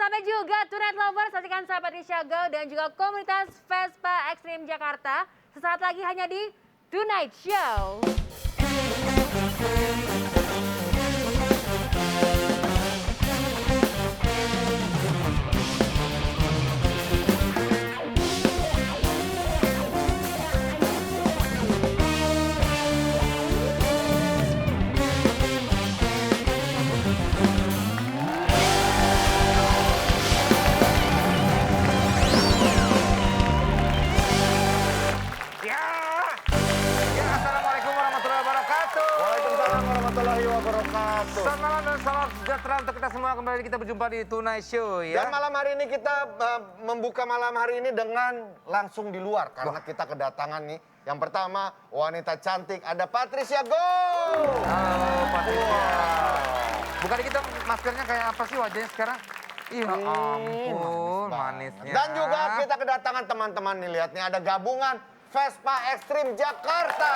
sampai juga Tonight Lovers, saksikan sahabat Risha Go dan juga komunitas Vespa Extreme Jakarta. Sesaat lagi hanya di Tonight Show. Selamat malam dan salam sejahtera untuk kita semua. Kembali kita berjumpa di Tonight Show ya. Dan malam hari ini kita membuka malam hari ini dengan langsung di luar. Karena kita kedatangan nih. Yang pertama wanita cantik ada Patricia Go. Halo Patricia. Bukan kita maskernya kayak apa sih wajahnya sekarang? Ih, ya ampun manisnya. Dan juga kita kedatangan teman-teman nih, lihat nih ada gabungan Vespa Extreme Jakarta.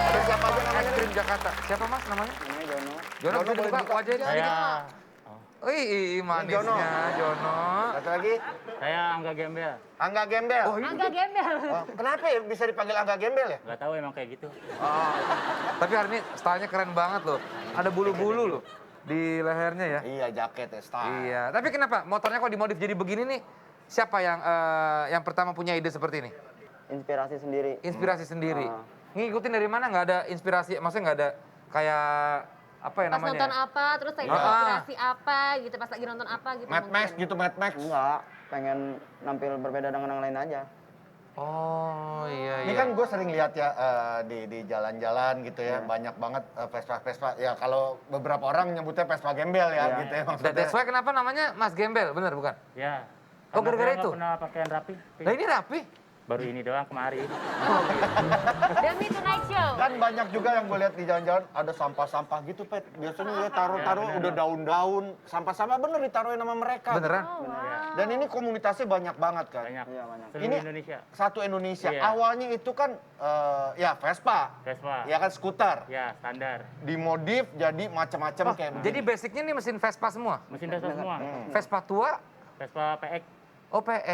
Ada siapa aja namanya? Extreme Jakarta. Siapa mas namanya? Namanya Jono. Jono bisa boleh dibuka buka. wajahnya Saya, sedikit. Ih, manisnya Jono. Satu lagi saya Angga Gembel. Angga Gembel. Oh, Angga Gembel. Oh, kenapa ya bisa dipanggil Angga Gembel ya? Gak tahu emang kayak gitu. Tapi hari ini stylenya keren banget loh. Ada bulu-bulu loh di lehernya ya. Iya, jaket ya, style. Iya, tapi kenapa motornya kok dimodif jadi begini nih? Siapa yang pertama punya ide seperti ini? Inspirasi sendiri. Inspirasi sendiri. Ah. Ngikutin dari mana? Nggak ada inspirasi, maksudnya nggak ada kayak apa ya Pas namanya? nonton apa, terus kayak Ah. inspirasi apa gitu, pas lagi nonton apa gitu. Mad Max mungkin. gitu, Mad Max. Enggak, pengen nampil berbeda dengan yang lain aja. Oh iya Ini iya. kan gue sering lihat ya di jalan-jalan gitu ya, banyak banget Vespa-Vespa. Ya kalau beberapa orang nyebutnya Vespa Gembel ya, Iya. gitu ya Dan maksudnya. that's why kenapa namanya Mas Gembel, bener bukan? Ya. Oh, Karena gara-gara saya itu? nggak pernah pakaian rapi. Nah ini rapi. Baru ini doang kemarin. Demi Tonight Show. Kan banyak juga yang gue lihat di jalan-jalan ada sampah-sampah gitu, Pet. Biasanya dia taruh-taruh Ya, bener. udah daun-daun, sampah-sampah bener ditaruhin sama mereka. Beneran? Oh, Ya. wow. Dan ini komunitasnya banyak banget kan. Banyak. Iya, banyak. Seluruh Ini- Indonesia. Satu Indonesia. Iya. Awalnya itu kan ya Vespa, Vespa. ya kan skuter. Ya, standar. Dimodif jadi macam-macam Oh, kayak jadi basicnya nih mesin Vespa semua? Mesin Vespa semua. Vespa tua, Vespa PX. oh PS.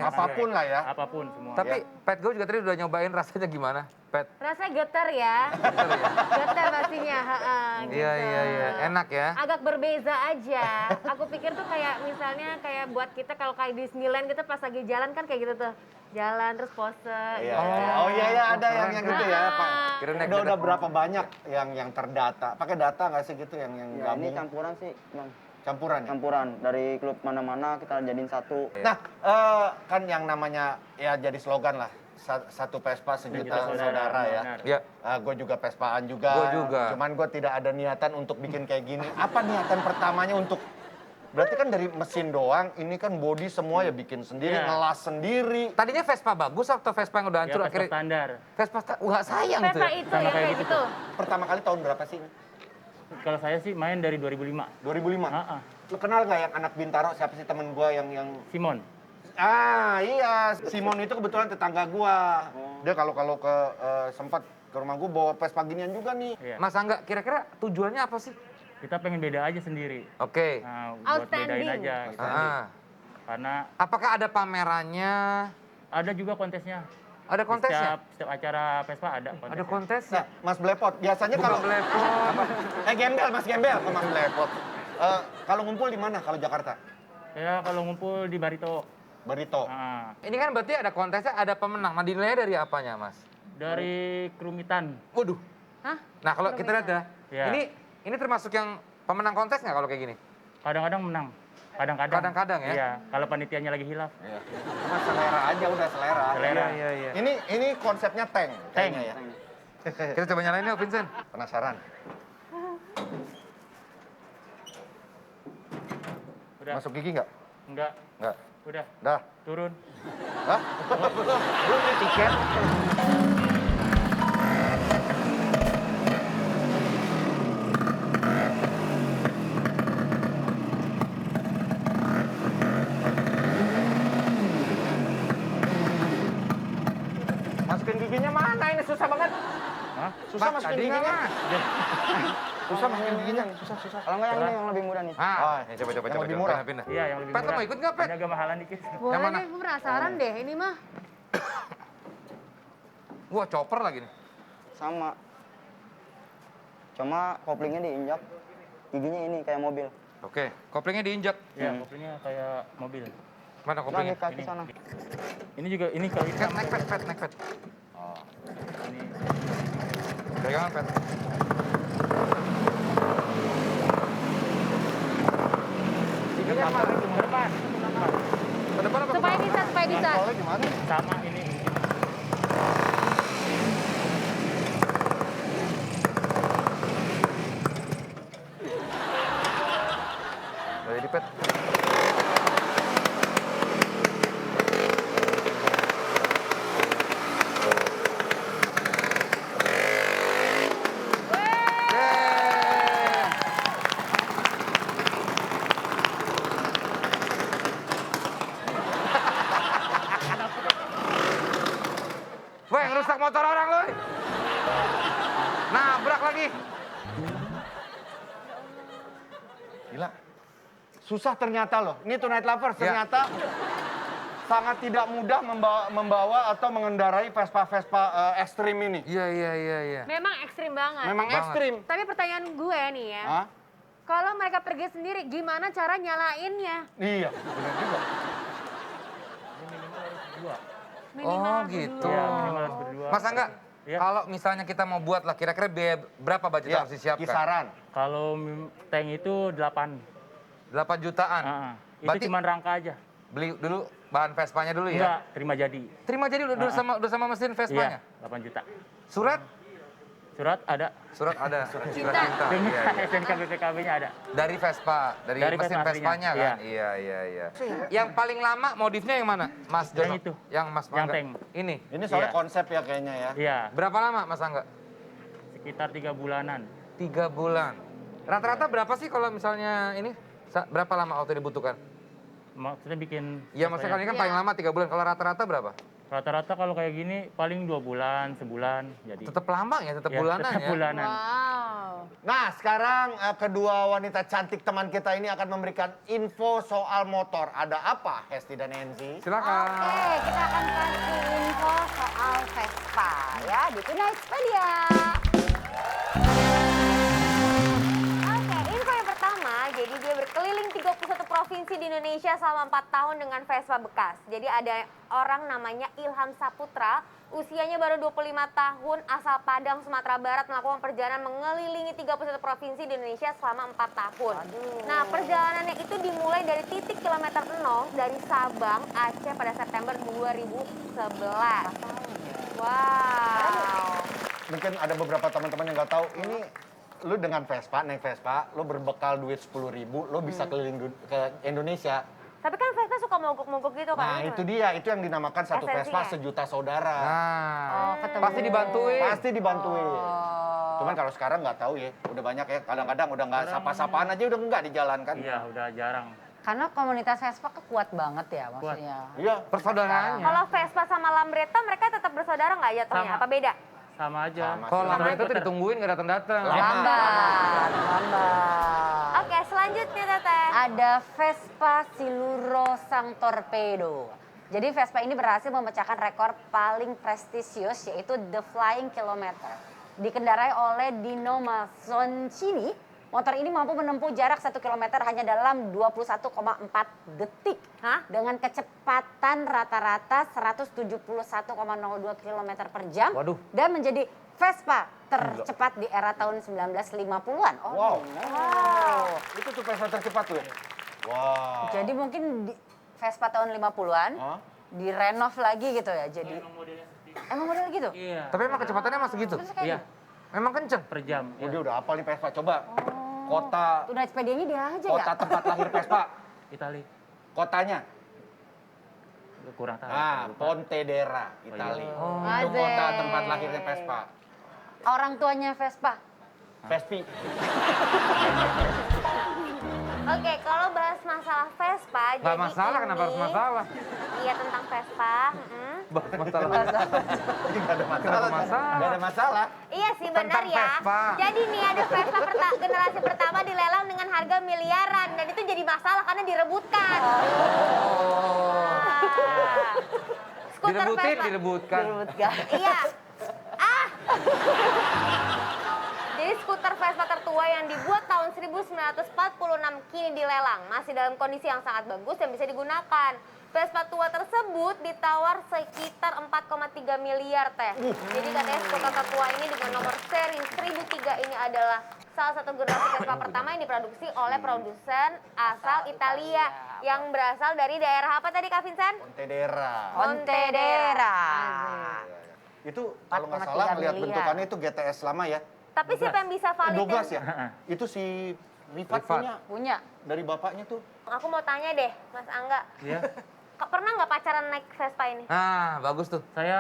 Nah, apapun lah ya. Apapun semua. Tapi Pet gue juga tadi udah nyobain rasanya gimana? Pet. Rasanya getar ya. Betul ya? Getar pastinya, gitu. Iya iya iya, enak ya. Agak berbeza aja. Aku pikir tuh kayak misalnya kayak buat kita kalau kayak di Disneyland gitu pas lagi jalan kan kayak gitu tuh. Jalan terus pose Iya. gitu. Oh iya ya ada keren, yang keren. gitu ya, Pak. Kira naik Udah sepeda. berapa banyak yang terdata? Pakai data nggak sih gitu yang Ya, ini gabung? campuran sih, Bang. Campuran ya? Campuran dari klub mana-mana kita jadiin satu. Nah, kan yang namanya ya jadi slogan lah. Satu Vespa sejuta saudara ya. Benar. Ya. Gue juga Vespaan juga. Gua juga. Cuman gue tidak ada niatan untuk bikin kayak gini. Apa niatan pertamanya untuk... Berarti kan dari mesin doang, ini kan body semua ya bikin sendiri, Iya. ngelas sendiri. Tadinya Vespa bagus atau Vespa yang udah Ya, hancur Vespa akhirnya? standar. Vespa nggak sayang tuh Vespa ya? itu Sama ya kayak kayak gitu gitu. Pertama kali tahun berapa sih? Kalau saya sih main dari 2005. 2005? Ah, ah. Lu kenal nggak yang anak Bintaro? Siapa sih temen gue yang... Simon. Ah iya, Simon itu kebetulan tetangga gua. Dia kalau ke sempat ke rumah gua bawa Vespa ginian juga nih. Iya. Mas Angga, kira-kira tujuannya apa sih? Kita pengen beda aja sendiri. Oke. Nah, buat bedain Outstanding. aja. Gitu. Ah. Karena Apakah ada pamerannya? ada juga kontesnya. Ada kontesnya? Setiap acara Vespa ada kontesnya. Ada kontesnya? Nah, Mas Blepot, biasanya Bukan kalau Blepot. Gembel, Mas Gembel, ke Mas Blepot. Kalau ngumpul di mana kalau Jakarta? Ya kalau ngumpul di Barito. Barito. Nah, Ini kan berarti ada kontesnya, ada pemenang. Nah, dinilainya dari apanya, Mas? dari Kerumitan. Waduh. Hah? Nah, kalau kita lihat ya, Ya. ini termasuk yang pemenang kontes nggak kalau kayak gini? Kadang-kadang menang. Kadang-kadang. Kadang-kadang ya? Iya, kalau panitianya lagi hilaf. Iya. Cuma selera aja udah selera. Selera. Iya, iya. Ini konsepnya tank kayaknya ya. Kita coba nyalain yuk, Vincent. Penasaran? Udah. Masuk gigi nggak? Enggak. Nggak. Udah. Dah. Turun. Hah? Belum beli tiket. Masukin giginya mana? Ini susah banget. Hah? Susah Pak, masukin tadi nggak, giginya. Mas? Susah Mas nginjek nih, susah. Kalau nggak yang ini yang lebih mudah nih. Ah, ini coba. Yang lebih murah. Pindah. Iya, yang lebih Pet, lo murah. mau ikut nggak, Pet? Hanya agak mahalan dikit. Boleh mana? deh, gue penasaran deh ini mah. Wah, chopper lagi nih. Sama. Cuma koplingnya diinjak. Giginya ini kayak mobil. Oke, koplingnya diinjak. Iya, koplingnya kayak mobil. Mana Nah, koplingnya? di kaki Ini. sana. Ini juga, ini kalau ini Pet, sama. naik, Pet. Ini Pegangan, Pet. giginya apa? Ke depan. Ke depan apa? ke Supaya belakang? bisa, supaya bisa. Kontrolnya gimana? Sama ini. Udah jadi, Pet. Yeay. Weh, ngerusak motor orang lu. Nabrak lagi. Gila. Susah ternyata loh. Ini Tonight Lovers Ya. ternyata sangat tidak mudah membawa atau mengendarai Vespa ekstrim ini. Iya. Memang ekstrim banget. Memang Banget. ekstrim. Tapi pertanyaan gue nih ya, Hah? kalau mereka pergi sendiri, gimana cara nyalainnya? Iya, benar juga. Dua. Minimal Oh, berdua. gitu. Iya, minimal harus berdua. Mas Angga, Iya. kalau misalnya kita mau buat lah, kira-kira biaya berapa budget Iya, harus disiapkan? kisaran. Kalau tank itu 8. 8 jutaan. Itu Berarti cuma rangka aja. beli dulu bahan Vespanya dulu ya? Enggak, terima jadi. Terima jadi udah sama mesin Vespanya? Iya, 8 juta. Surat? Surat ada. Surat ada, surat cinta. Cinta. Iya, iya. SNK BPKB-nya ada. Dari Vespa, dari Dari mesin Vespa Vespanya aslinya, kan? Iya. Yang paling lama modifnya yang mana, Mas Jono? Yang itu. Yang Mas Yang Mangga? tank. Ini. Ini soalnya Iya. konsep ya kayaknya ya. Iya, Berapa lama Mas Angga? sekitar 3 bulanan. 3 bulan. Rata-rata berapa sih kalau misalnya ini? Berapa lama waktu dibutuhkan? Maksudnya bikin... Iya, maksudnya kan ini kan Iya. paling lama 3 bulan. Kalau rata-rata berapa? Rata-rata kalau kayak gini paling 2 bulan, sebulan. Jadi Tetap lama ya, tetap ya, bulanan tetap ya. bulanan. Wow. Nah, sekarang kedua wanita cantik teman kita ini akan memberikan info soal motor. Ada apa, Hesti dan Enzi? Silakan. Oke, kita akan kasih info soal Vespa ya di Tunaipedia. Oke, info yang pertama, jadi dia berkeliling 31 provinsi di Indonesia selama 4 tahun dengan Vespa bekas. Jadi ada orang namanya Ilham Saputra, usianya baru 25 tahun, asal Padang, Sumatera Barat, melakukan perjalanan mengelilingi 31 provinsi di Indonesia selama 4 tahun. Nah, perjalanannya itu dimulai dari titik kilometer 0 dari Sabang, Aceh pada September 2011. Wow. Mungkin ada beberapa teman-teman yang nggak tahu, ini lu dengan Vespa, naik Vespa, lu berbekal duit 10.000, lu bisa keliling ke Indonesia. Tapi kan Vespa suka mogok-mogok gitu kan? Nah, itu dia, itu yang dinamakan satu Vespa Esensinya. sejuta saudara. Nah, ketemu. pasti dibantuin. Pasti dibantuin. Oh. Cuman kalau sekarang nggak tahu ya, udah banyak ya, kadang-kadang udah nggak sapa-sapaan aja udah nggak dijalankan. Iya, udah jarang. Karena komunitas Vespa kuat banget ya maksudnya. Iya. Persaudaraannya. Kalau Vespa sama Lambretta mereka tetap bersaudara nggak jatuhnya? Sama. Apa beda? Sama aja. Sama. Kalau lama itu Ikutan. ditungguin nggak datang-datang. Lambat. Oke, selanjutnya Teteh. Ada Vespa Siluro Sang Torpedo. Jadi Vespa ini berhasil memecahkan rekor paling prestisius yaitu The Flying Kilometer. Dikendarai oleh Dino Mazzoncini, motor ini mampu menempuh jarak 1 km hanya dalam 21,4 detik. Dengan kecepatan rata-rata 171,02 km per jam. Waduh. Dan menjadi Vespa tercepat di era tahun 1950-an. Wow. Wow. Itu tuh Vespa tercepat tuh ya? Wow. Jadi mungkin di Vespa tahun 50-an Hah? direnov lagi gitu ya. Jadi emang model gitu? Iya. Tapi emang kecepatannya masih gitu? Terus kayak Iya, Memang kenceng? per jam. Oh, Iya. dia udah hafal nih Vespa. Coba kota Tunai sepedanya dia aja kota ya? tempat lahir Vespa. Itali. Kotanya. Kurang tahu. Ah, lupa. Pontedera, Itali. Oh. Itu Asik. kota tempat lahirnya Vespa. Orang tuanya Vespa. Vespi. Oke, kalau bahas masalah Vespa, Nggak masalah, kenapa harus masalah? Iya tentang Vespa. Bahas masalah. Ini nggak ada masalah. masalah. Nggak ada masalah. Iya sih benar Tentang ya. Vespa. Jadi nih ada Vespa generasi pertama dilelang dengan harga miliaran dan itu jadi masalah karena direbutkan. Skuter Direbutin, Vespa. direbutkan. Iya. Ah. Jadi skuter Vespa tertua yang dibuat tahun 1946 kini dilelang. Masih dalam kondisi yang sangat bagus dan bisa digunakan. Vespa tua tersebut ditawar sekitar 4,3 miliar teh. Jadi katanya skuter tertua ini dengan nomor seri 1003 ini adalah salah satu generasi Vespa pertama yang diproduksi oleh produsen asal Italia yang berasal dari daerah apa tadi Kak Vincent? Pontedera. Pontedera. Itu kalau nggak 4,3 salah melihat miliar. bentukannya itu GTS lama ya. Tapi siapa yang bisa validin? 12 ya? Itu si Rifat Rifat. Punya. dari bapaknya tuh. Aku mau tanya deh, Mas Angga. Iya. Pernah nggak pacaran naik Vespa ini? Nah, bagus tuh. Saya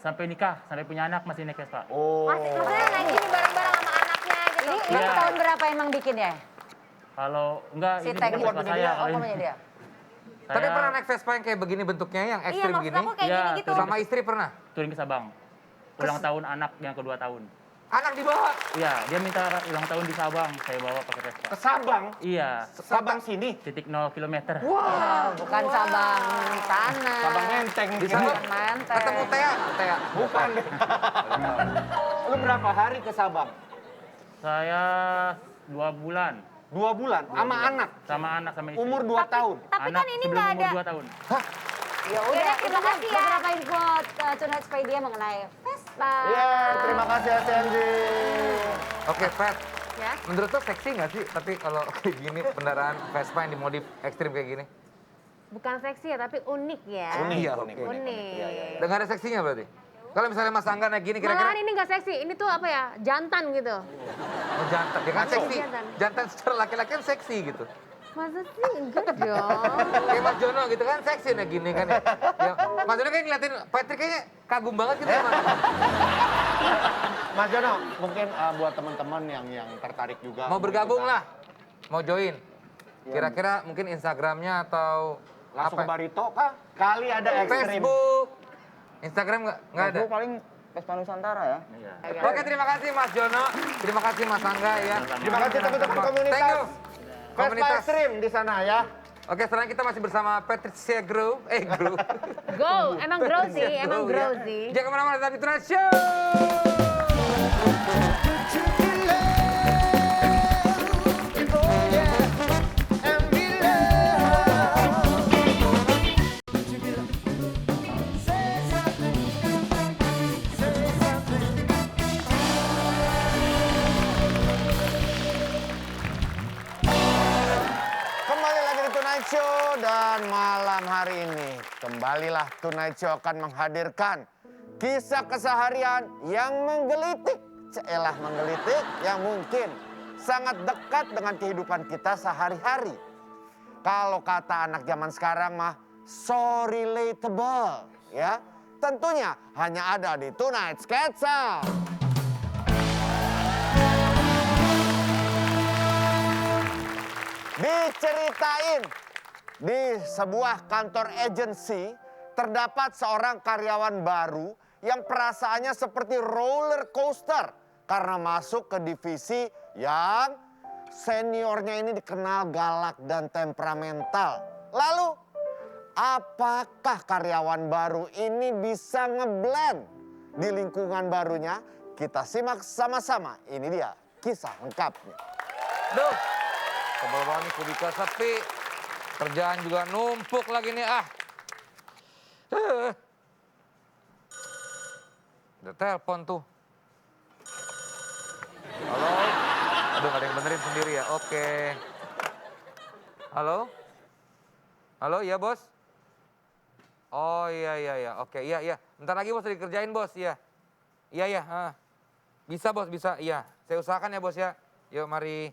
sampai nikah, sampai punya anak masih naik Vespa. Oh. Maksudnya naik gini bareng-bareng sama anaknya gitu. Ini Iya. tahun berapa emang bikinnya? Kalau enggak Si ini Tag bukan itu Vespa punya saya. dia. Kalau Oh, ini punya dia. Tapi saya pernah naik Vespa yang kayak begini bentuknya, yang Iya, ekstrim maksud begini? aku kayak Iya, gini gitu. Sama istri pernah? touring ke Sabang. Ulang tahun anak yang kedua tahun. Anak dibawa? Iya, dia minta ulang tahun di Sabang, saya bawa pakai Vespa. Ke Sabang. Iya, Sabang sini. titik 0 kilometer. Bukan Sabang sana. Sabang Menteng. Di sana Mantap. ketemu Tea? Tea. Bukan deh. Lu berapa hari ke Sabang? Saya 2 bulan 2 bulan. Sama anak. sama anak sama istri. Umur 2 tahun. Tapi anak kan ini sebelum nggak umur ada. 2 tahun. Ya Yaudah, udah, terima itu kan kasih ya. beberapa info Tonight Spedia mengenai Vespa. Iya, terima kasih SNG. Oke, Pet. Ya. Menurut lo seksi nggak sih? Tapi kalau kayak gini, kendaraan Vespa yang dimodif ekstrim kayak gini? Bukan seksi ya, tapi unik ya. Iya, unik. oke. Unik. Dengan ada seksinya berarti? Kalau misalnya Mas Angga naik gini kira-kira... Malahan ini nggak seksi, ini tuh apa ya, jantan gitu. Oh, jantan. Dia kan Maco. seksi. Jantan. Jantan secara laki-laki kan seksi gitu. Masa sih? Enggak dong. Kayak Mas Jono gitu kan seksi naik gini kan ya. Ya, Mas Jono kayak ngeliatin Patrick kayaknya kagum banget gitu sama. Mas Jono, mungkin buat teman-teman yang tertarik juga. Mau bergabung ikutan, lah. Mau join. Kira-kira mungkin Instagramnya atau Langsung apa? ke Barito kah? Kali ada ekstrim. Facebook. Instagram nggak ada. Aku paling Vespa Nusantara ya. Iya. Oke, terima kasih Mas Jono. Terima kasih Mas Angga ya. Terima kasih teman-teman komunitas. Thank you. Vespa Komunitas. ekstrim di sana ya. Oke, sekarang kita masih bersama Patricia Grow. Grow. Go, emang grow sih, Patricia emang Grow, grow ya. sih. Jangan kemana-mana, tetap di Tonight Show. Kembali lagi di Tonight Show dan malam hari ini kembalilah Tonight Show akan menghadirkan kisah keseharian yang menggelitik. Celah menggelitik yang mungkin sangat dekat dengan kehidupan kita sehari-hari. Kalau kata anak zaman sekarang mah so relatable ya. Tentunya hanya ada di Tonight Sketsa. Diceritain di sebuah kantor agensi terdapat seorang karyawan baru yang perasaannya seperti roller coaster karena masuk ke divisi yang seniornya ini dikenal galak dan temperamental. Lalu apakah karyawan baru ini bisa ngeblend di lingkungan barunya? Kita simak sama-sama. Ini dia kisah lengkapnya. Duh, tebal banget nih Kudika sepi. Kerjaan juga numpuk lagi nih Udah telepon tuh. Halo? Aduh, gak ada yang benerin sendiri ya, oke. Halo? Halo, ya bos? Oh iya, oke, iya. Bentar lagi bos dikerjain bos, iya. Iya, bisa bos, bisa, iya. Saya usahakan ya bos ya. Yuk mari.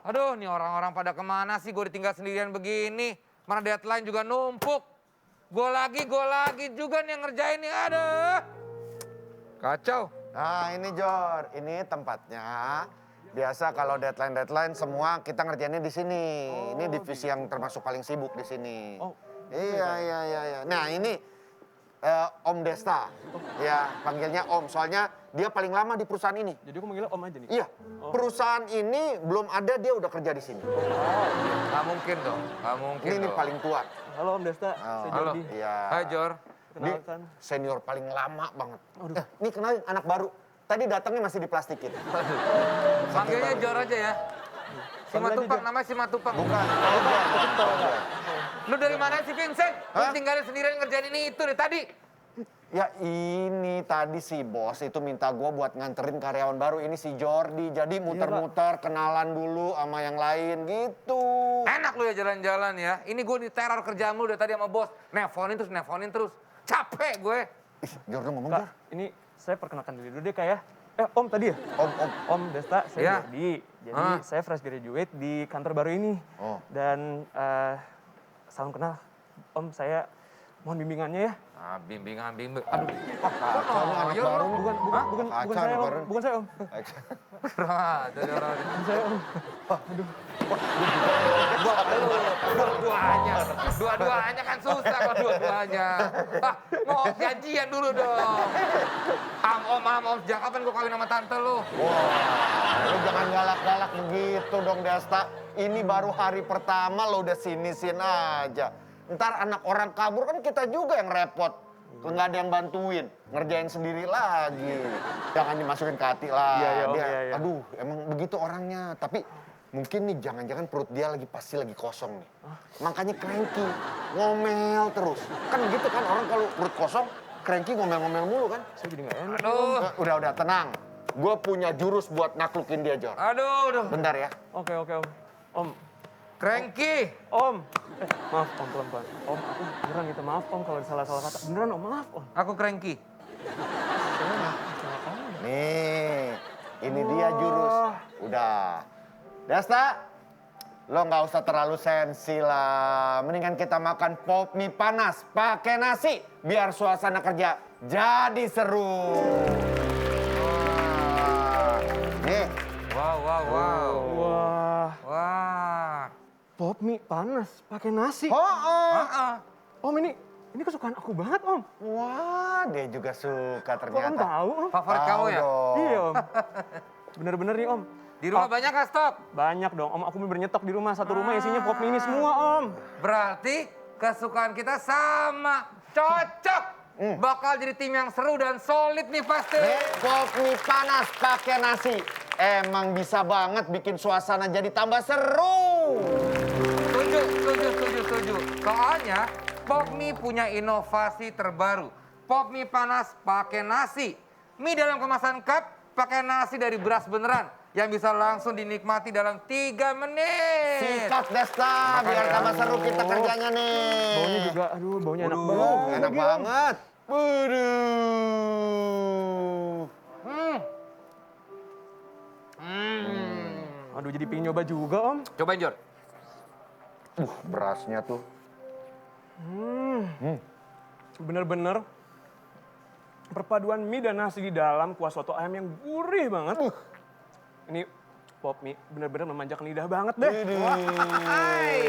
Aduh, nih orang-orang pada kemana sih? Gue ditinggal sendirian begini. Mana deadline juga numpuk. Gue lagi juga nih yang ngerjain nih. Aduh. Kacau. Nah ini Jor, ini tempatnya. Biasa kalau deadline semua kita ngerjainnya di sini. Ini divisi yang termasuk paling sibuk di sini. Iya. Nah ini Om Desta. Ya, panggilnya Om. Soalnya dia paling lama di perusahaan ini. Jadi aku manggilnya Om aja nih? Iya, perusahaan ini belum ada dia udah kerja di sini. Nggak mungkin dong, nggak mungkin Ini dong. paling tua. Halo Om Desta, saya Halo. Jordi. Iya. Hai Jor. Dia Kenalkan. senior paling lama banget. Ini kenalin anak baru. Tadi datangnya masih diplastikin. Panggilnya Jor aja ya. Simatupang, Jor. namanya Simatupang. Bukan. Lu dari mana sih Vincent? Lu Hah? tinggalin sendirian ngerjain ini itu dari tadi. Ya ini tadi si bos itu minta gue buat nganterin karyawan baru. Ini si Jordi. Jadi muter-muter kenalan dulu sama yang lain gitu. Enak lu ya jalan-jalan ya. Ini gue diteror kerjaan lu dari tadi sama bos. Nelfonin terus. Capek gue. Ih, Jordi ngomong Kak, Jor. ini saya perkenalkan diri dulu deh Kak ya. Om tadi ya? Om. Om Desta, saya Iya. Jordi. Jadi saya fresh graduate di kantor baru ini. Oh. Dan salam kenal. Om, saya mohon bimbingannya ya. Ah, bimbingan. Aduh. Kacau nih anak Jor, baru. Bukan Kacau saya nih Om, baru. bukan saya Om. Bukan saya Om. Dua-duanya kan susah kalau dua-duanya. Mau gajian dulu dong. Om, sejak kapan gue kawin sama tante lu? Wah, lu jangan galak-galak begitu dong Desta. Ini baru hari pertama lo udah sinisin aja. Ntar anak orang kabur kan kita juga yang repot. Nggak ada yang bantuin, ngerjain sendiri lagi. Jangan dimasukin ke hati lah. Iya, Om, Dia, iya. aduh, emang begitu orangnya. Tapi mungkin nih jangan-jangan perut dia pasti lagi kosong nih. Makanya cranky, ngomel terus. Kan gitu kan orang kalau perut kosong, cranky ngomel-ngomel mulu kan. Saya jadi nggak enak. Aduh. Udah, tenang. Gue punya jurus buat naklukin dia, Jor. Aduh. Bentar ya. Oke Om. Om, Cranky. Om. Maaf Om, pelan-pelan. Om, aku beneran minta maaf Om kalau ada salah-salah kata. Beneran Om, maaf Om. Aku cranky. Nih, ini dia jurus. Udah. Desta, lo nggak usah terlalu sensi lah. Mendingan kita makan pop mie panas pakai nasi. Biar suasana kerja jadi seru. Wah. Nih, Wow. Wah, pop mie panas pakai nasi. oh. Om, ini kesukaan aku banget Om. Wah, dia juga suka Kok Om ternyata. tahu Om? Favorit Tahu kamu ya? dong. Iya Om. Bener-bener nih Om. Di rumah banyak nggak stok? Banyak dong Om, aku bener nyetok di rumah. Satu rumah isinya pop mie ini semua Om. Berarti kesukaan kita sama. Cocok. Bakal jadi tim yang seru dan solid nih pasti. Pop mie panas pakai nasi. Emang bisa banget bikin suasana jadi tambah seru. Setuju. Soalnya pop mie punya inovasi terbaru. Pop mie panas pakai nasi. Mie dalam kemasan cup pakai nasi dari beras beneran. Yang bisa langsung dinikmati dalam 3 menit. Sikat Desta, biar tambah seru kita kerjanya nih. Baunya juga, aduh baunya enak banget. Enak Lagi, Om. banget. Waduh. Aduh jadi pengen nyoba juga Om. Cobain Jor. Berasnya tuh. Bener-bener perpaduan mie dan nasi di dalam kuah soto ayam yang gurih banget. Ini pop mie bener-bener memanjakan lidah banget deh. Hai,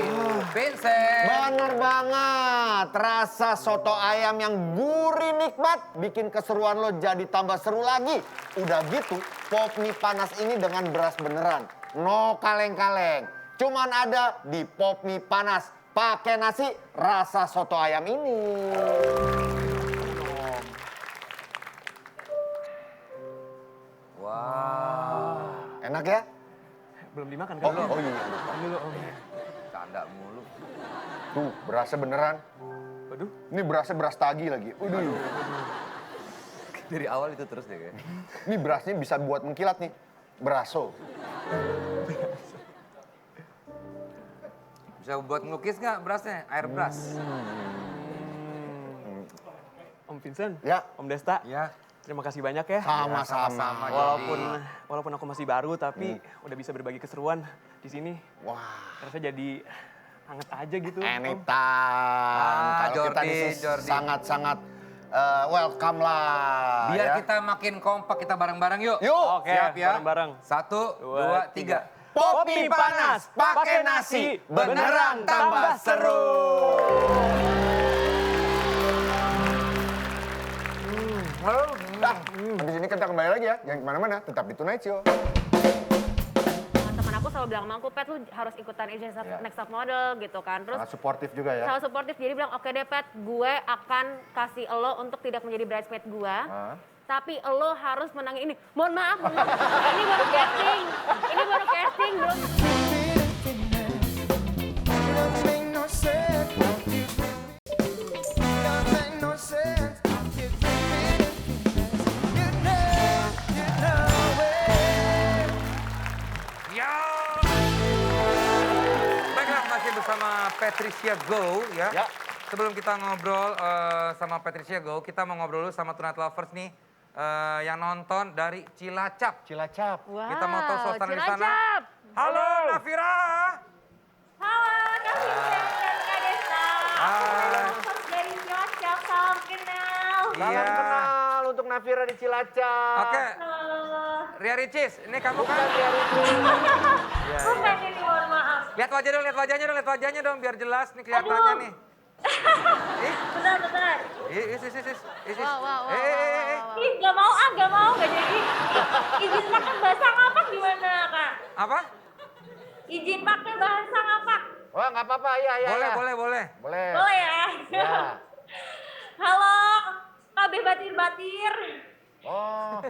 Vincent. Bener banget. Rasa soto ayam yang gurih nikmat bikin keseruan lo jadi tambah seru lagi. Udah gitu, pop mie panas ini dengan beras beneran. No kaleng-kaleng. Cuman ada di pop mie panas pakai nasi rasa soto ayam ini. Wah, Enak ya? Belum dimakan kan? Oh, Om? oh iya. Makan dulu Om. canda mulu. Tuh, berasnya beneran. Waduh. Ini berasnya beras tagi lagi. Waduh. Dari awal itu terus deh kayaknya. Ini berasnya bisa buat mengkilat nih. Beraso. Bisa buat ngelukis nggak berasnya? Air beras. Om Vincent, Ya. Om Desta, Ya. terima kasih banyak ya. Sama-sama. Walaupun aku masih baru, tapi udah bisa berbagi keseruan di sini. Wah. Rasanya jadi hangat aja gitu. Om. Anytime. Kalau kita di sini Jordi. sangat-sangat welcome lah. Biar ya. kita makin kompak, kita bareng-bareng yuk. Yuk. Oke, Siap ya? bareng-bareng. 1, 2, 3. Pop mie panas pakai nasi beneran tambah seru. Nah, habis ini kita kembali lagi ya. Jangan kemana-mana, tetap di Tonight Show. Teman aku selalu bilang sama aku, Pet, lu harus ikutan Asia's Next Top Model gitu kan. Terus Sangat suportif juga ya. selalu suportif, jadi bilang, oke deh Pet, gue akan kasih lo untuk tidak menjadi bridesmaid gue. Tapi lo harus menangin ini. Mohon maaf, ini baru casting. Ini baru casting, belum. Ya. Baiklah, masih bersama Patricia Go ya. Ya. Sebelum kita ngobrol sama Patricia Go, kita mau ngobrol dulu sama Tonight Lovers nih yang nonton dari Cilacap. Cilacap. Wow, Kita mau tahu suasana di sana. Cilacap. Halo, Nafira. Halo, Kak Vincent dan Kak Desta. Hai. Aku dari Cilacap, salam kenal. Salam Iya. kenal untuk Nafira di Cilacap. Oke, Halo. Ria Ricis, ini kamu kan? Ria Ricis. Iya, Bukan iya. ini, mohon maaf. Lihat wajah dong, lihat wajahnya dong, biar jelas nih kelihatannya Aduh. nih. Ih, Bentar. ih. Wow. Ih, gak mau, gak jadi. Izin pakai bahasa ngapak gimana, Kak? Apa? Izin pakai bahasa ngapak. Wah, nggak apa-apa, iya. Boleh. Boleh. Boleh ya? Ya. Halo, KB Batir-Batir. Oh,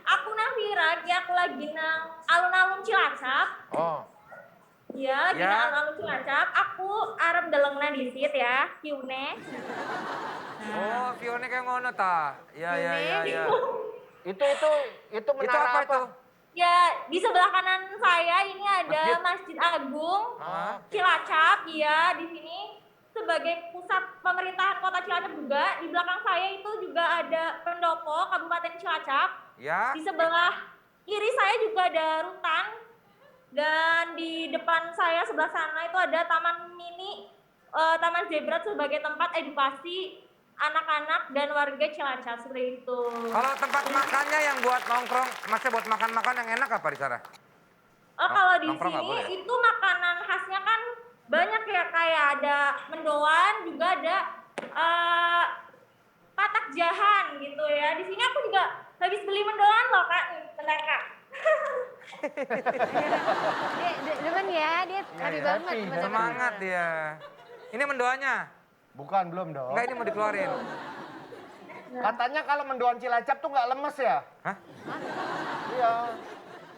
Aku Nafira, aku lagi nang alun-alun Cilacap. oh. Ya, Ya. di alun-alun Cilacap. Aku arep delengna disit ya, kiune. Oh, Fione kayak ngono ta? Ya. Itu menara Itu apa itu? Ya, di sebelah kanan saya ini ada Masjid Agung Cilacap. Ya, di sini sebagai pusat pemerintahan Kota Cilacap juga. Di belakang saya itu juga ada pendopo Kabupaten Cilacap. Ya. Di sebelah kiri saya juga ada rutan. Dan di depan saya sebelah sana itu ada taman mini, taman zebra sebagai tempat edukasi anak-anak dan warga Cilacap seperti itu. Kalau tempat makannya yang buat nongkrong, maksudnya buat makan-makan yang enak apa di sana? Oh, kalau di nongkrong nggak sini boleh? itu makanan khasnya kan banyak ya, kayak ada mendoan, juga ada patak jahan gitu ya. Di sini aku juga habis beli mendoan loh Kak. Nih, bentar Kak. Dia demen ya, dia happy banget. happy, bener-bener. Semangat dia. Ini mendoanya? Bukan, belum dong. Enggak, ini mau dikeluarin. Katanya kalau mendoan Cilacap tuh nggak lemes ya? Hah? Iya.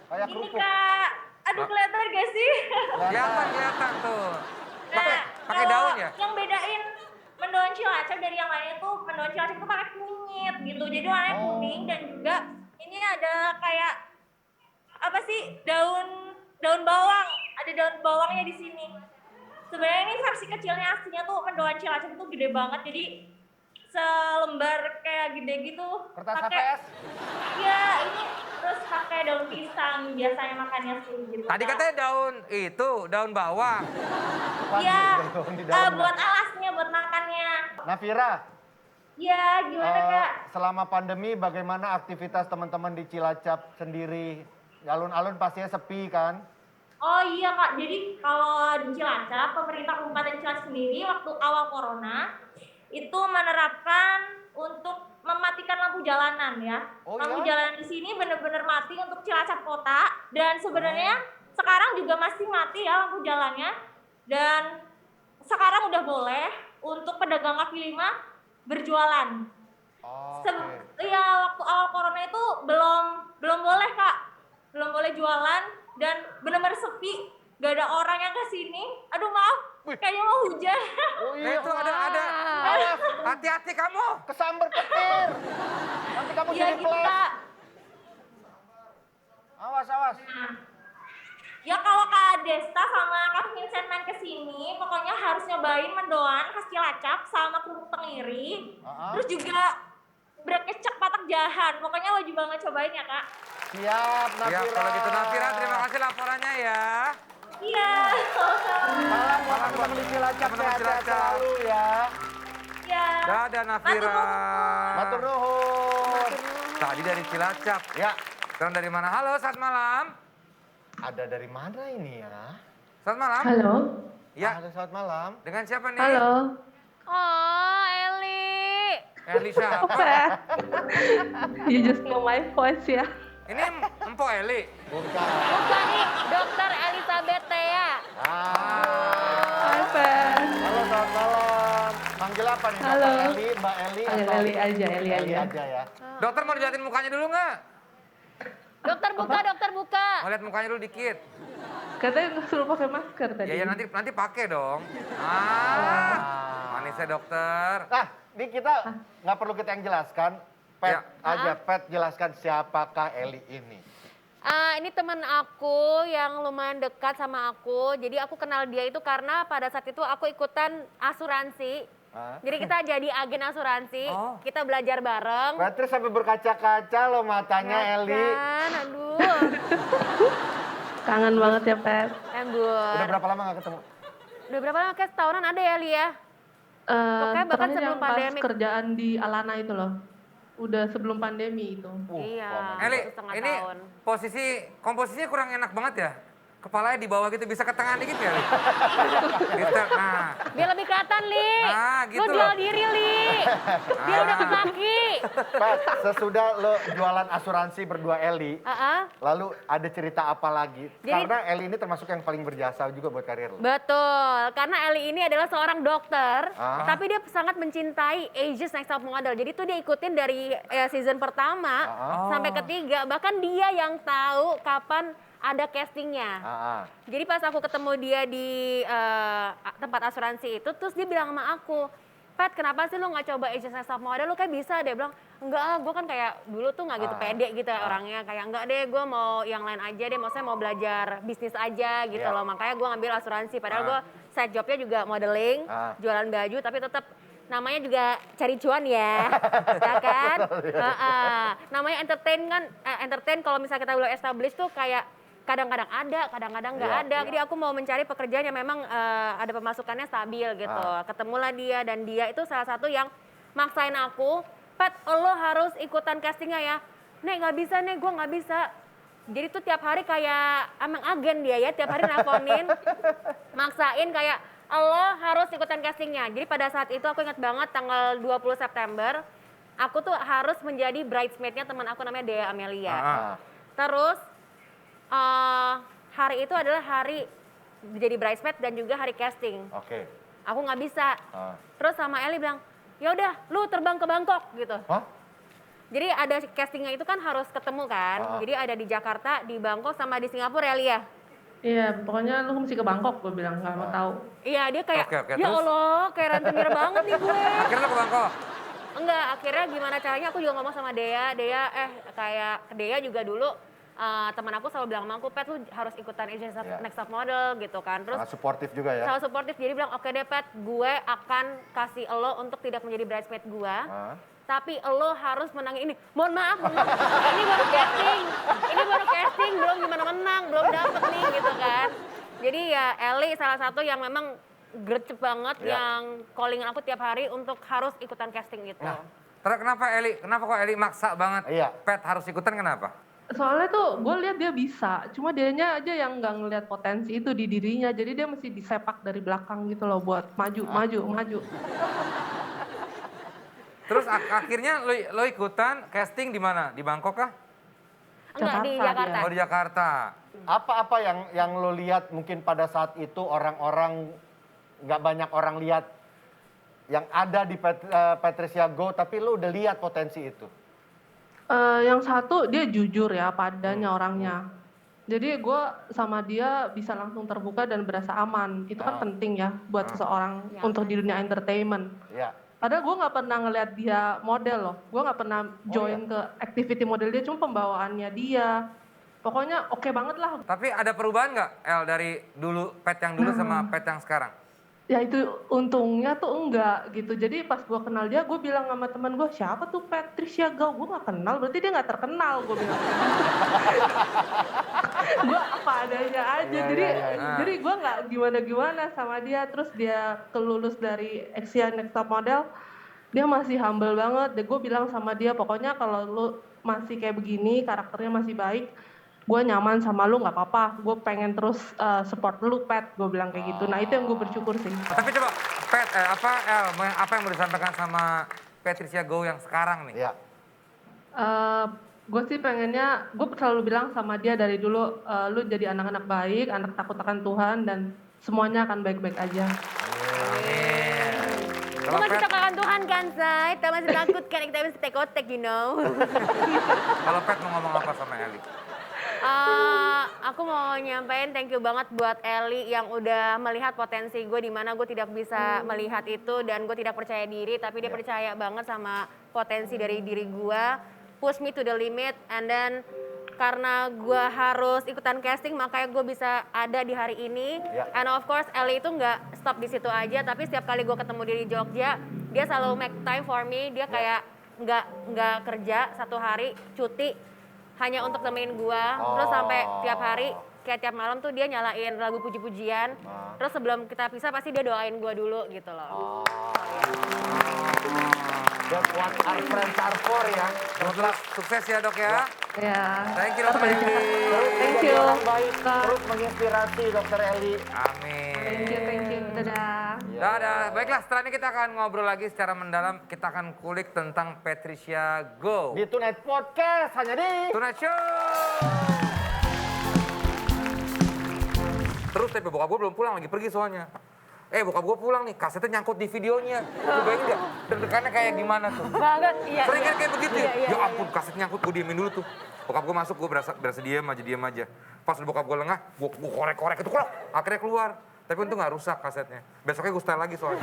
Kayak Ini kerupuk. Kak, aduh kelihatan gak sih? Kelihatan tuh. Pakai kalau daun ya? Yang bedain mendoan Cilacap dari yang lainnya tuh, mendoan Cilacap tuh pakai kunyit gitu. Jadi warnanya kuning dan juga ini ada kayak apa sih? Daun bawang. Ada daun bawangnya di sini. Sebenarnya ini versi kecilnya, aslinya tuh mendoan Cilacap tuh gede banget. Jadi selembar kayak gede gitu. Kertas Pakai- HPS. Iya, ini terus pakai daun pisang biasanya makannya sih gitu. Tadi Kak. katanya daun bawang. Iya, Daun di dalam. buat alasnya, buat makannya. Nafira, Iya, gimana Kak? selama pandemi bagaimana aktivitas teman-teman di Cilacap sendiri? Alun-alun pastinya sepi kan? Oh iya Kak, jadi kalau di Cilacap, pemerintah Kabupaten Cilacap sendiri waktu awal corona itu menerapkan untuk mematikan lampu jalanan ya. Oh, Lampu iya? jalanan di sini benar-benar mati untuk Cilacap kota dan sebenarnya sekarang juga masih mati ya lampu jalannya. Dan sekarang udah boleh untuk pedagang kaki lima berjualan. Iya, waktu awal corona itu belum boleh Kak, belum boleh jualan dan benar-benar sepi, gak ada orang yang kesini. Aduh maaf, kayaknya mau hujan. Oh Nah, itu ada. Awas, Hati-hati kamu. kesamber petir. Nanti kamu Iya jadi gitu flash. Kak. Awas, awas. Ya kalau Kak Desta sama Kak Vincent main kesini, pokoknya harus nyobain mendoan khas Cilacap sama kerupuk tenggiri. Terus juga brekecek patak jahan. Pokoknya wajib banget cobain ya Kak. Siap, Ya, Nafira. kalau gitu Nafira, terima kasih laporannya ya. Iya, sama-sama. Malam buat teman-teman di Cilacap, Teman-teman sehat-sehat Cilacap. selalu ya. Iya. Dadah Nafira. Matur nuhun. Tadi dari Cilacap. Ya, Sekarang dari mana? Halo, selamat malam. ada dari mana ini ya? Selamat malam. Halo, Ya, Halo, selamat malam. dengan siapa nih? halo. Oh, Eli. Eli siapa? You just know my voice ya. Ini Empo Eli. Bukan. Bukan nih, Dokter Elizabeth Thea. Hai, Pet. Halo, selamat malam. Manggil apa nih? Halo. Bapak Eli, Mbak Eli, Panggil atau Eli aja, Eli aja. aja ya. Dokter mau dilihatin mukanya dulu nggak? Dokter buka. Mau lihat mukanya dulu dikit. Katanya suruh pakai masker tadi. Ya nanti pakai dong. Manisnya dokter. Nah, ini kita nggak perlu kita yang jelaskan. Pet Ya. aja, Pet jelaskan siapakah Eli ini. Ini teman aku yang lumayan dekat sama aku. Jadi aku kenal dia itu karena pada saat itu aku ikutan asuransi. Jadi kita jadi agen asuransi. Oh. Kita belajar bareng. Beatrice sampai berkaca-kaca loh matanya Ya Eli. kan, aduh. Kangen banget ya, Pet. Embur. Udah berapa lama nggak ketemu? Udah berapa lama? Kayak setahunan ada ya, Lia? Pokoknya bahkan Terakhir sebelum yang pas pandemi. kerjaan di Alana itu loh. Udah sebelum pandemi itu. Iya. Eli, 1,5 ini tahun. komposisinya kurang enak banget ya. Kepalanya di bawah gitu, bisa ke tengah dikit ya, Li? Gitu, nah. Biar lebih kelihatan, Li. Nah, gitu Lo jual loh. diri, Li. Dia udah ke kaki. Pet, sesudah lo jualan asuransi berdua Eli, lalu ada cerita apa lagi? Jadi- Karena Eli ini termasuk yang paling berjasa juga buat karir lo. Betul, karena Eli ini adalah seorang dokter, tapi dia sangat mencintai Asia's Next Top Model. Jadi tuh dia ikutin dari season pertama sampai ketiga, bahkan dia yang tahu kapan ada castingnya. Jadi pas aku ketemu dia di tempat asuransi itu, terus dia bilang sama aku, Pat, kenapa sih lo nggak coba Asia's Next Top Model? Lo kayak bisa deh. Bilang, enggak, gue kan kayak dulu tuh nggak gitu pede gitu orangnya. Kayak enggak deh, gue mau yang lain aja deh. Maksudnya mau belajar bisnis aja gitu loh. Makanya gue ngambil asuransi. Padahal gue side jobnya juga modeling, jualan baju, tapi tetap namanya juga cari cuan ya, ya kan? Namanya entertain kan, entertain kalau misalnya kita belum establish tuh kayak kadang-kadang ada, kadang-kadang nggak ada. Jadi aku mau mencari pekerjaan yang memang ada pemasukannya stabil gitu. Ketemulah dia dan dia itu salah satu yang maksain aku, Pat, lo harus ikutan castingnya ya. Nek nggak bisa, Nek gue nggak bisa. Jadi tuh tiap hari kayak emang agen dia ya, tiap hari nelfonin, maksain kayak lo harus ikutan castingnya. Jadi pada saat itu aku ingat banget tanggal 20 September, aku tuh harus menjadi bridesmaid-nya teman aku namanya Dea Amelia. Terus hari itu adalah hari jadi bridesmaid dan juga hari casting. Oke. Aku nggak bisa. Terus sama Eli bilang, ya udah, lu terbang ke Bangkok gitu. Jadi ada castingnya itu kan harus ketemu kan. Jadi ada di Jakarta, di Bangkok, sama di Singapura ya, Lia? Iya, pokoknya lu mesti ke Bangkok, gue bilang, nggak mau tahu. Iya, dia kayak, Oke, ya terus? Allah, kayak rentenir banget nih gue. Akhirnya lo ke Bangkok? Enggak, akhirnya gimana caranya aku juga ngomong sama Dea, kayak Dea juga dulu teman aku selalu bilang sama aku, Pet, lu harus ikutan Asia's Next Top Model gitu kan. Terus Sangat suportif juga ya. selalu suportif, jadi bilang, oke deh Pet, gue akan kasih lo untuk tidak menjadi bridesmaid gue. Tapi lo harus menangin ini. Mohon maaf, ini baru casting, belum gimana menang, belum dapet nih gitu kan. Jadi ya Eli salah satu yang memang gercep banget yang callingin aku tiap hari untuk harus ikutan casting gitu. Terus kenapa kok Eli maksa banget? Iya. Pet harus ikutan kenapa? Soalnya tuh gue lihat dia bisa, cuma dianya aja yang nggak ngelihat potensi itu di dirinya. Jadi dia mesti disepak dari belakang gitu loh buat maju. Terus akhirnya lo ikutan casting di mana? Di Bangkok kah? Enggak, di Jakarta Jakarta. Oh di Jakarta. Apa yang lo lihat mungkin pada saat itu orang-orang nggak banyak orang lihat yang ada di Patricia Go, tapi lo udah lihat potensi itu. Yang satu dia jujur ya padanya orangnya. Jadi gue sama dia bisa langsung terbuka dan berasa aman. Itu kan penting ya buat seseorang untuk di dunia entertainment. Padahal gue nggak pernah ngeliat dia model loh. Gue nggak pernah join ke activity model dia, cuma pembawaannya dia. Pokoknya oke banget lah. Tapi ada perubahan nggak El dari dulu Pet yang dulu sama Pet yang sekarang? Ya itu untungnya tuh enggak gitu. Jadi pas gue kenal dia, gue bilang sama teman gue, siapa tuh Patricia Go? Gue nggak kenal, berarti dia nggak terkenal. Gue bilang. Gue apa adanya aja. Jadi gue nggak gimana-gimana sama dia. Terus dia kelulus dari Asia's Next Top Model, dia masih humble banget. Gue bilang sama dia, pokoknya kalau lu masih kayak begini, karakternya masih baik, gue nyaman sama lu nggak apa-apa, gue pengen terus support lu Pet, gue bilang kayak gitu. Nah itu yang gue bersyukur sih. Tapi coba Pet, apa yang mau disampaikan sama Patricia Goh yang sekarang nih? Ya. Gue sih pengennya, gue selalu bilang sama dia dari dulu, lu jadi anak-anak baik, anak takut akan Tuhan, dan semuanya akan baik-baik aja. Kita masih takutkan Tuhan kan, Say? Kita masih takut kan, kita masih tekotek, you know. Kalau Pet mau ngomong apa sama Eli? Aku mau nyampein thank you banget buat Eli yang udah melihat potensi gue di mana gue tidak bisa melihat itu dan gue tidak percaya diri, tapi dia percaya banget sama potensi dari diri gue, push me to the limit, and then karena gue harus ikutan casting makanya gue bisa ada di hari ini. And of course Eli itu nggak stop di situ aja, tapi setiap kali gue ketemu dia di Jogja, dia selalu make time for me. Dia kayak nggak kerja satu hari cuti hanya untuk temenin gue. Terus sampai tiap hari kayak tiap malam tuh dia nyalain lagu puji-pujian. Terus sebelum kita pisah pasti dia doain gue dulu gitu loh. That's what our friends are for ya. Good luck, sukses ya dok ya. Ya. Thank you Dokter Eli. Thank Jadi you. orang baik, terus menginspirasi Dokter Eli. Amin. Thank you. Dadah. Dadah. Baiklah, setelah ini kita akan ngobrol lagi secara mendalam. Kita akan kulik tentang Patricia Goh. Di Tonight Podcast, hanya di Tonight Show. Terus tapi bokap gue belum pulang, lagi pergi soalnya. Bokap gue pulang nih, kasetnya nyangkut di videonya. Lu bayangin gak? Deg-degannya kayak gimana tuh? Banget, iya. Sering kan kayak begitu ya? Iya, Ya ampun, kaset nyangkut, gue diemin dulu tuh. Bokap gue masuk, gue berasa diem aja. Pas udah bokap gue lengah, gue korek-korek itu klok. Akhirnya keluar. Tapi untung gak rusak kasetnya. Besoknya gue setel lagi soalnya.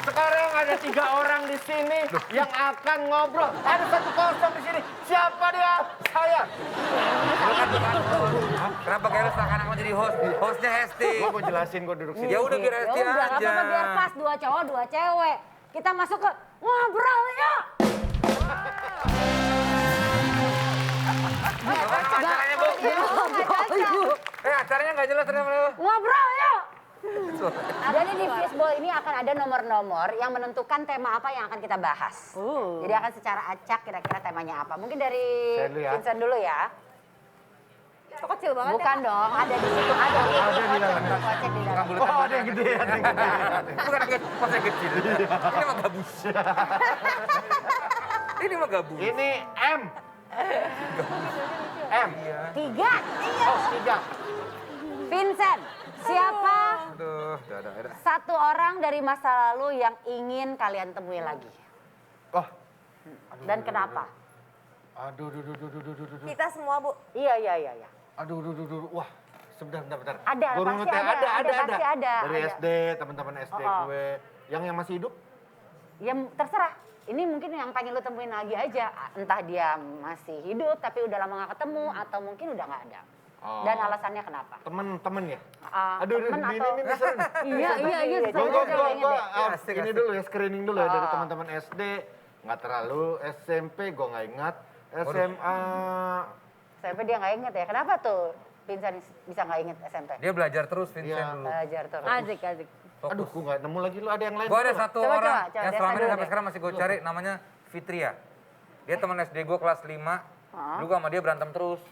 Sekarang ada 3 orang di sini yang akan ngobrol. Ada 1-0 di sini. Siapa dia? Saya. Kenapa kayak lu seakan-akan mau jadi host? Hostnya Hesti. Gue mau jelasin, gue duduk sini. Ya udah biar Hesti Ya udah, nggak aja. apa-apa, biar pas 2 cowok 2 cewek. Kita masuk ke ngobrol ya. Acaranya Bu. Acaranya nggak jelas ternyata. Ngobrol ya. Jadi di fishbowl ini akan ada nomor-nomor yang menentukan tema apa yang akan kita bahas. Jadi akan secara acak kira-kira temanya apa. Mungkin dari Saya dulu ya. Vincent dulu ya. Kok kecil banget Bukan dong, ada di situ, ada di dalam. Kocek di dalam. Oh, ada yang gede, ada yang gede. Bukan pas yang kecil. Ini mah gabus. Ini mah gabus. Ini M. M. 3. Oh, 3. Vincent, siapa Aduh, ada. satu orang dari masa lalu yang ingin kalian temui lagi? Oh. Dan kenapa? Aduh. Kita semua, Bu. Iya. Aduh. Wah, sebentar. Ada, Gua pasti runut ya. ada, Ada. pasti ada. Dari Ada. SD, teman-teman SD Oh. gue. Yang masih hidup? Ya terserah. Ini mungkin yang pengen lu temuin lagi aja. Entah dia masih hidup tapi udah lama gak ketemu atau mungkin udah gak ada. Oh. Dan alasannya kenapa? Temen ya? Temen atau... ini seru nih. Iya. Gue Asik, ini asik. dulu ya, screening dulu ya dari teman-teman SD. Nggak terlalu, SMP gue nggak ingat. SMA, SMP dia gak inget ya. Kenapa tuh Vincent bisa gak inget SMP? Dia belajar terus Vincent Iya. dulu. Belajar terus. Asik. aduh gue nggak nemu lagi, lu ada yang lain? Gue ada nggak? satu Coba, orang coba, yang Desa selama ini dulu sampai deh. sekarang masih gue cari, namanya Fitria. Dia teman SD gue kelas 5. Dulu sama dia berantem terus.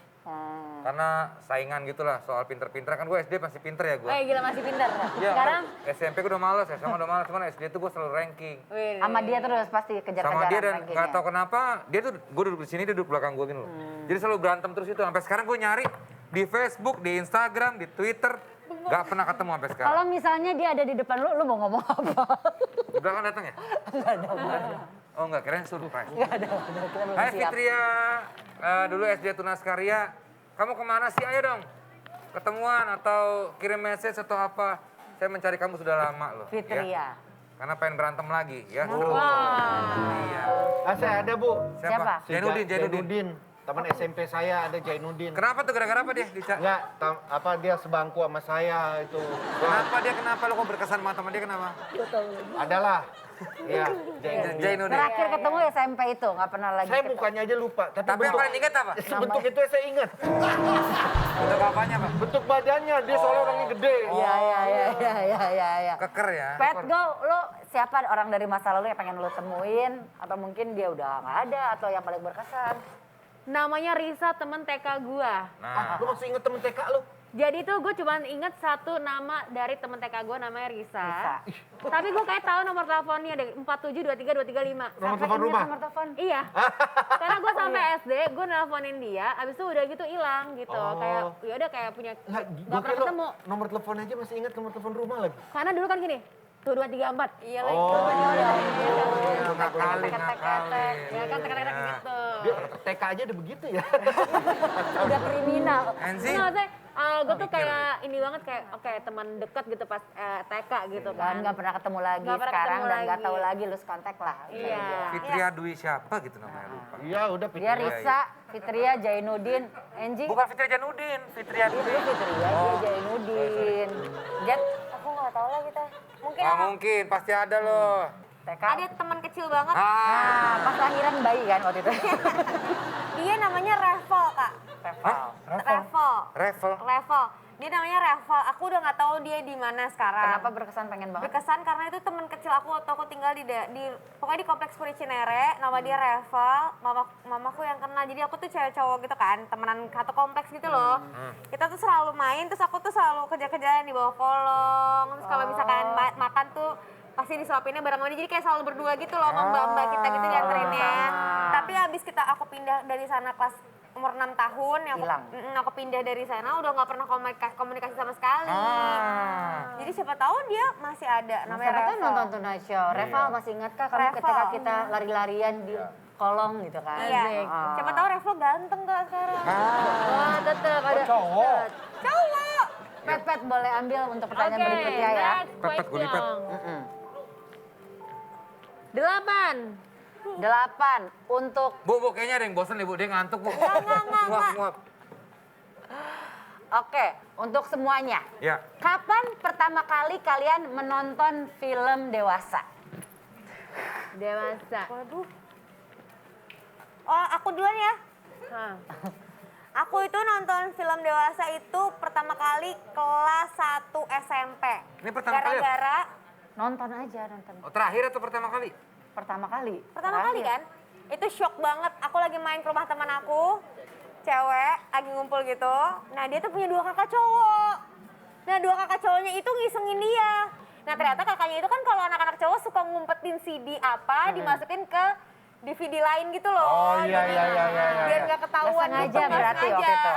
Karena saingan gitulah soal pinter-pinter. Kan gue SD masih pinter ya gue. Gila masih pinter. Iya, Sekarang SMP gue udah males, SMA udah males. Cuman SD tuh gue selalu ranking. Sama dia terus pasti kejar-kejaran Sama dia dan rankingnya. gak tau kenapa, dia tuh gue duduk di sini, dia duduk belakang gue gini loh. Jadi selalu berantem terus itu. Sampai sekarang gue nyari di Facebook, di Instagram, di Twitter. Gak pernah ketemu sampai sekarang. Kalau misalnya dia ada di depan lu mau ngomong apa? Di belakang datang ya? Oh enggak, keren surprise. Kita belum Hai siap. Fitria, dulu SD Tunas Karya. Kamu kemana sih? Ayo dong. Ketemuan atau kirim message atau apa. Saya mencari kamu sudah lama loh. Fitria. Ya. Karena pengen berantem lagi ya. Oh. Iya. Ah, saya ada Bu. Siapa? Si Jainuddin. Jainuddin. Teman SMP saya ada Jainuddin. Kenapa tuh, gara-gara apa dia? Enggak, dia sebangku sama saya itu. Kenapa lo kok berkesan sama teman dia, kenapa? Adalah. Iya, Jainuddin. Terakhir ketemu SMP itu, nggak pernah lagi Saya ketemu. mukanya aja lupa, Tapi yang paling ingat apa? bentuk itu saya ingat. Bentuk apanya, Pak? Bentuk badannya, dia soalnya orangnya gede. Iya. Keker ya? Pet, lo siapa orang dari masa lalu yang pengen lo temuin? Atau mungkin dia udah nggak ada, atau yang paling berkesan? Namanya Risa, temen TK gua. Nah, Lu masih inget temen TK lu? Jadi tuh gue cuma inget satu nama dari temen TK gue namanya Risa. Tapi gue kayak tahu nomor teleponnya deh, 4723235. Nomor telepon rumah? Nomor telepon. Iya. Karena gue sampai SD, gue nelponin dia, abis itu udah gitu hilang gitu. Kayak ya udah kayak punya Nggak, gak gua pernah kira ketemu. nomor telepon aja masih ingat nomor telepon rumah lagi. Karena dulu kan gini, tuh 234. Iya lagi. ngakali. Ya kan tek-tek gitu. Dia TK aja udah begitu ya. Udah kriminal. Enzi? Nah, maksudnya gue tuh kayak ini banget kayak oke teman dekat gitu pas TK gitu Dan kan. nggak pernah ketemu lagi Nggak pernah sekarang ketemu dan nggak lagi. tahu lagi lose kontak lah. Iya. Fitria Dwi siapa gitu namanya, lupa. Iya, udah Dia Risa, Fitria, Jainuddin, Enji. Bukan Fitria Janudin, Fitria Itu Dwi. Fitria, dia Jainuddin. Jet, aku nggak tahu lah kita. Mungkin Nggak mungkin, pasti ada loh. TK. ada teman kecil banget. Nah, pas lahiran bayi kan waktu itu. Dia namanya Revel, Kak. Revel. Dia namanya Revel. Aku udah nggak tahu dia di mana sekarang. Kenapa berkesan pengen banget? Berkesan karena itu teman kecil aku waktu aku tinggal di pokoknya di kompleks Puri Cinere, nama dia Revel. Mamaku yang kenal. Jadi aku tuh cewek cowok gitu kan, temenan satu kompleks gitu loh. Kita tuh selalu main, terus aku tuh selalu kerja-kerjaan di bawah kolong. Terus kalau misalkan makan tuh pasti disuapinnya bareng sama dia. Jadi kayak selalu berdua gitu loh sama mbak-mbak kita gitu dianterinnya. Tapi abis aku pindah dari sana kelas umur 6 tahun, aku pindah dari sana udah nggak pernah komunikasi sama sekali. Jadi siapa tahu dia masih ada namanya Siapa tahu Revel. nonton Tonight Show. Reval masih ingat kah kamu ketika Reval. kita lari-larian di kolong gitu kan? Iya. Siapa tahu Revel ganteng Kak sekarang. Wah, tetep ada. Cowok. Cowok. Pet boleh ambil untuk pertanyaan Oke, berikutnya ya. next Pet, gue lipet. question. 8. 8 untuk Bu, kayaknya ada yang bosen nih, Bu. Dia ngantuk, Bu. Nguap. Oke, untuk semuanya. Ya. Kapan pertama kali kalian menonton film dewasa? Dewasa. Waduh. Oh, aku duluan ya. Hah. Aku itu nonton film dewasa itu pertama kali kelas 1 SMP. Ini pertama kali ya? Gara-gara Nonton aja, nonton. Oh, terakhir atau pertama kali? Pertama kali. pertama kali kan, itu shock banget. Aku lagi main ke rumah teman aku, cewek, lagi ngumpul gitu. Nah dia tuh punya 2 kakak cowok. Nah 2 kakak cowoknya itu ngisengin dia. Nah ternyata kakaknya itu kan kalau anak-anak cowok suka ngumpetin CD apa, dimasukin ke DVD lain gitu loh. Oh iya. Biar nggak ketahuan Nggak gitu, sengaja nggak berarti sengaja. waktu itu.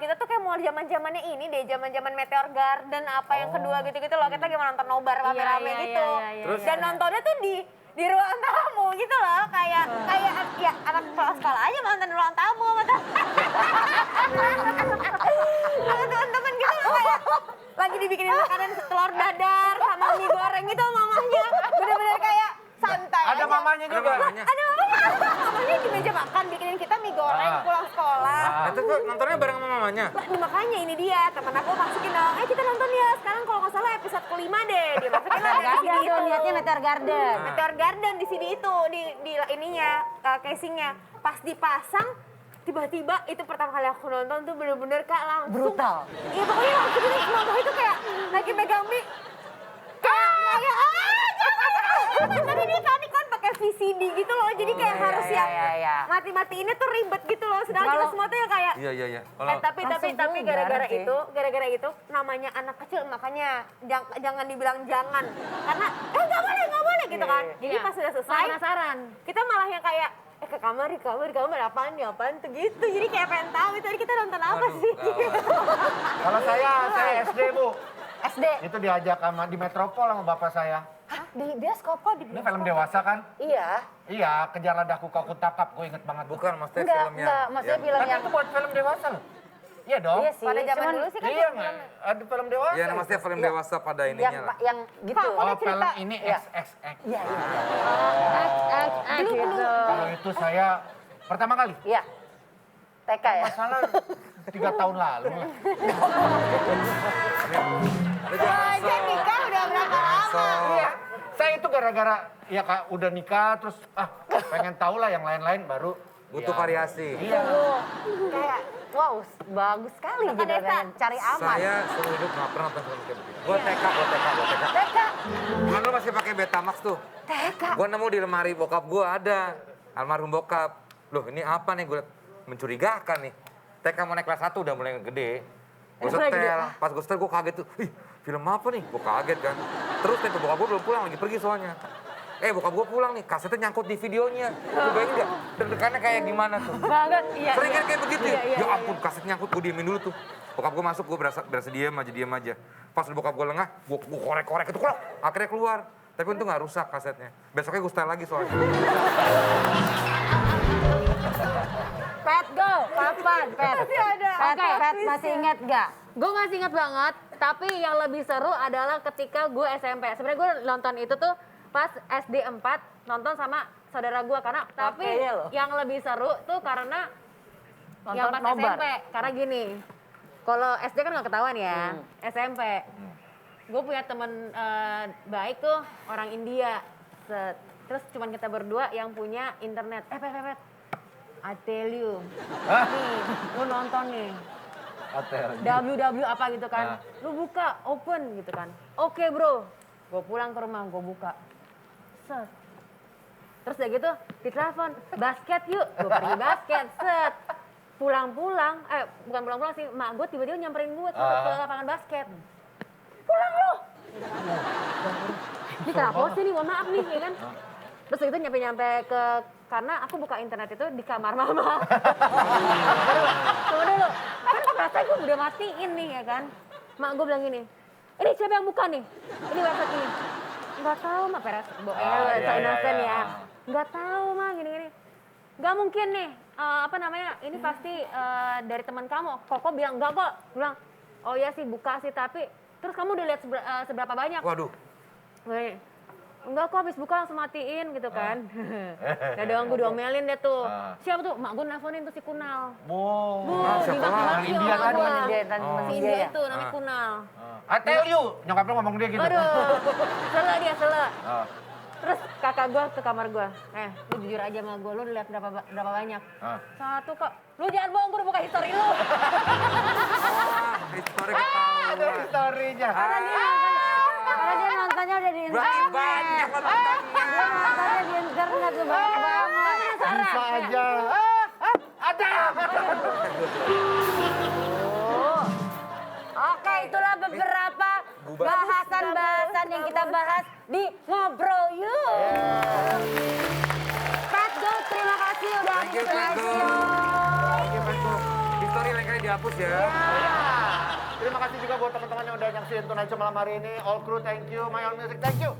Kita tuh kayak mau zaman-zamannya ini deh, zaman-zaman Meteor Garden apa yang kedua gitu-gitu loh. Kita lagi mau nonton nobar rame-rame Iya, gitu. iya. Terus? Dan nontonnya tuh di ruang tamu gitu loh, kayak ya anak sekolah aja mau nonton di ruang tamu sama teman-teman gitu loh, kayak lagi dibikinin makanan telur dadar sama mie goreng gitu mamahnya, bener-bener kayak santai Ada aja. mamanya juga. Ada mamanya di meja makan bikinin kita mie goreng pulang sekolah. Itu kok nontonnya bareng sama mamanya? Lah, makanya ini dia, temen aku masukin dong, kita nonton ya, sekarang kalau nggak salah episode kelima deh, dia masukin lah di CD itu. Niatnya Meteor Garden. Meteor Garden di CD itu, di ininya, casingnya. Pas dipasang, tiba-tiba itu pertama kali aku nonton tuh bener-bener Kak langsung. Brutal. Iya pokoknya langsung ini semua itu kayak lagi megang mic. Kayak tapi dia panik kan pakai VCD gitu loh, jadi kayak harus yang mati-matiinnya tuh ribet gitu loh. Sedangkan kita semua tuh yang kayak Iya. tapi Langsung gara-gara vulgar sih. itu namanya anak kecil, makanya jangan dibilang jangan karena nggak boleh gitu kan. Jadi Iya. pas sudah selesai Penasaran. kita malah yang kayak ke kamar apaan tuh gitu. Jadi kayak pengen tahu itu tadi kita nonton apa sih. Kalau saya SD, Bu. SD. Itu diajak sama di Metropol sama bapak saya. Hah? Di bioskop kok? Di Ini film dewasa kan? Iya. Iya, Kejarlah Dahku Kau Kutakap, gue inget banget. Bukan, maksudnya Enggak, film yang... enggak. Maksudnya film Tapi yang... itu buat film dewasa loh. Iya dong. Iya sih. Pada zaman cuman dulu sih kan Iya, nggak? Ada film dewasa. Ya, maksudnya film dewasa pada yang, ininya lah. yang gitu. Oh, film ini Iya. XXX. Iya. Gitu. Kalau itu saya pertama kali. Iya. TK ya? Masalah 3 tahun lalu lah. Aja nikah udah berapa lama? Iya. Saya itu gara-gara ya Kak udah nikah terus pengen tahu lah yang lain-lain baru Butuh ya. variasi. Iya. Kayak, wow, bagus sekali gitu kan. Cari aman. Saya seumur hidup nggak pernah nonton film kayak begitu. Gue TK. TK. Kan lu masih pakai Betamax tuh. TK. Gue nemu di lemari bokap gue ada. Almarhum bokap. Loh ini apa nih gue mencurigakan nih. TK mau naik kelas 1 udah mulai gede. Gue setel. Pas gue setel gue kaget tuh. Ih film apa nih? Gue kaget kan. Terus nih bokap gue belum pulang lagi pergi soalnya. Bokap gue pulang nih, kasetnya nyangkut di videonya. Lu bayangin nggak? Deg-degannya kayak gimana tuh? Banget, iya. Sering kan kayak begitu ya? Iya, Ya ampun, kaset nyangkut, gue diemin dulu tuh. Bokap gue masuk, gue berasa diem aja. Pas bokap gue lengah, gue korek-korek itu keluar. Akhirnya keluar. Tapi untung nggak rusak kasetnya. Besoknya gue setel lagi soalnya. Pet go, kapan Pet? Masih ada. Pet, Oke. Pet masih ingat gak? Gue masih ingat banget, tapi yang lebih seru adalah ketika gue SMP. Sebenarnya gue nonton itu tuh pas SD 4, nonton sama saudara gue. Tapi kayaknya loh. yang lebih seru tuh karena Nonton yang pas nobar. SMP. Karena gini, kalau SD kan nggak ketahuan ya, SMP. Gue punya temen baik tuh, orang India. Terus cuman kita berdua yang punya internet. Pet, I tell you. Nih, lu nonton nih. WW apa gitu kan. Lu buka, open gitu kan. Oke bro. Gue pulang ke rumah, gue buka. Set. Terus udah gitu, ditelepon, basket yuk. Gue pergi basket, set. Pulang-pulang, bukan pulang-pulang sih, mak gue tiba-tiba nyamperin gue ke lapangan basket. Pulang lu! Ini kenapa sih nih, mohon maaf nih, ya kan? Terus itu nyampe-nyampe ke, karena aku buka internet itu di kamar mama. Tunggu dulu, kan perasaan gue udah matiin nih ya kan. Mak gue bilang gini, ini siapa yang buka nih? Ini website ini. Nggak tahu mah, peres, innocent ya. Nggak tahu mah, gini-gini. Nggak mungkin nih, ini pasti dari teman kamu. Koko bilang, enggak kok. Bilang, oh iya sih buka sih, tapi terus kamu udah lihat seberapa banyak? Waduh. Wih, enggak kok habis buka langsung matiin gitu kan. Nah doang gue diomelin deh tuh. Siapa tuh? Mak gue nelfonin tuh si Kunal. siapa lah? Orang India kan? Si India itu namanya Kunal. I tell you, nyokap lu ngomong dia gitu. Aduh, sele. Terus kakak gue ke kamar gue. Lu jujur aja sama gue, lu udah lihat berapa banyak? 1 kok. Lu jangan bohong, gue udah buka history lu. Histori ketahuan. Ada historinya. Karena dia nontonnya udah di Berarti internet. banyak kan nontonnya. Dia nontonnya di internet tuh banyak banget. Bisa aja. Ada. Oke, itulah beberapa bahasan-bahasan yang kita bahas di Ngobrol Yuk. Pet Go, terima kasih udah Thank you, Pet Go. Histori lain kali dihapus ya. Terima kasih juga buat teman-teman yang udah nyaksiin Tonight Show malam hari ini. All crew, thank you. My Own Music, thank you.